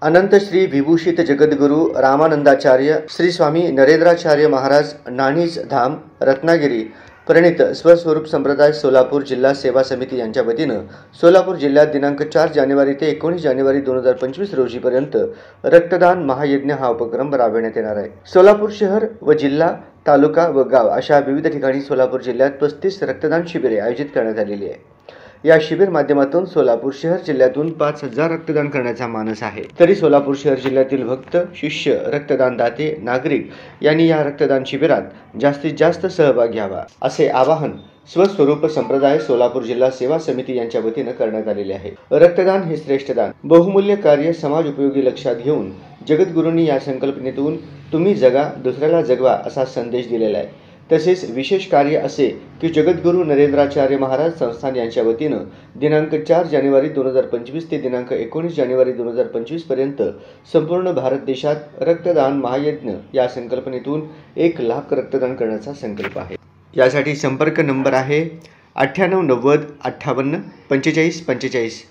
अनंत श्री विभूषित जगद्गुरु रामानंदाचार्य श्री स्वामी नरेंद्राचार्य महाराज नाणीज धाम रत्नागिरी प्रणित स्वस्वरूप संप्रदाय सोलापूर जिल्हा सेवा समिती यांच्या वतीनं सोलापूर जिल्ह्यात दिनांक 4 जानेवारी ते 19 जानेवारी 2025 रोजीपर्यंत रक्तदान महायज्ञ हा उपक्रम राबविण्यात येणार आहे। सोलापूर शहर व जिल्हा, तालुका व गाव अशा विविध ठिकाणी सोलापूर जिल्ह्यात 35 रक्तदान शिबिरे आयोजित करण्यात आलेली आहे। या शिबिर माध्यमातून सोलापूर शहर जिल्ह्यातून 5000 रक्तदान करण्याचा मानस आहे। तरी सोलापूर शहर जिल्ह्यातील भक्त, शिष्य, रक्तदान दाते, नागरिक यांनी या रक्तदान शिबिरात जास्तीत जास्त सहभाग घ्यावा असे आवाहन स्वस्वरूप संप्रदाय सोलापूर जिल्हा सेवा समिती यांच्या वतीनं करण्यात आलेले आहे। रक्तदान हे श्रेष्ठ दान, बहुमूल्य कार्य समाज उपयोगी लक्षात घेऊन जगद्गुरूंनी या संकल्पनेतून तुम्ही जगा दुसऱ्याला जगवा असा संदेश दिलेला आहे। तसेच विशेष कार्य असे की जगद्गुरू नरेंद्राचार्य महाराज संस्थान यांच्या वतीनं दिनांक 4 जानेवारी 2025 ते दिनांक 19 जानेवारी 2025 पर्यंत संपूर्ण भारत देशात रक्तदान महायज्ञ या संकल्पनेतून 1 लाख रक्तदान करण्याचा संकल्प आहे। यासाठी संपर्क नंबर आहे 98 90 58 45 45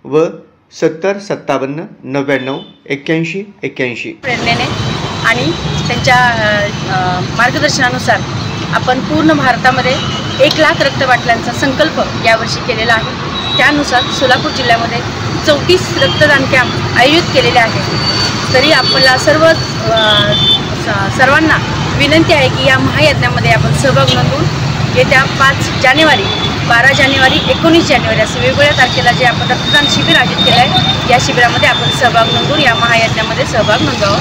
व 70 57 99 81 81। प्रेरणेने आणि त्यांच्या मार्गदर्शनानुसार आपण पूर्ण भारतामध्ये 1 लाख रक्तबाटल्यांचा संकल्प यावर्षी केलेला आहे। त्यानुसार सोलापूर जिल्ह्यामध्ये 34 रक्तदान कॅम्प आयोजित केलेले आहेत। तरी आपल्याला सर्वांना विनंती आहे की या महायज्ञामध्ये आपण सहभाग नोंदवून येत्या 5 जानेवारी, 12 जानेवारी, 19 जानेवारी असे वेगवेगळ्या तारखेला जे आपण रक्तदान शिबिर आयोजित केलं आहे, या शिबिरामध्ये आपण सहभाग नोंदवून या महायज्ञामध्ये सहभाग नोंदवावा।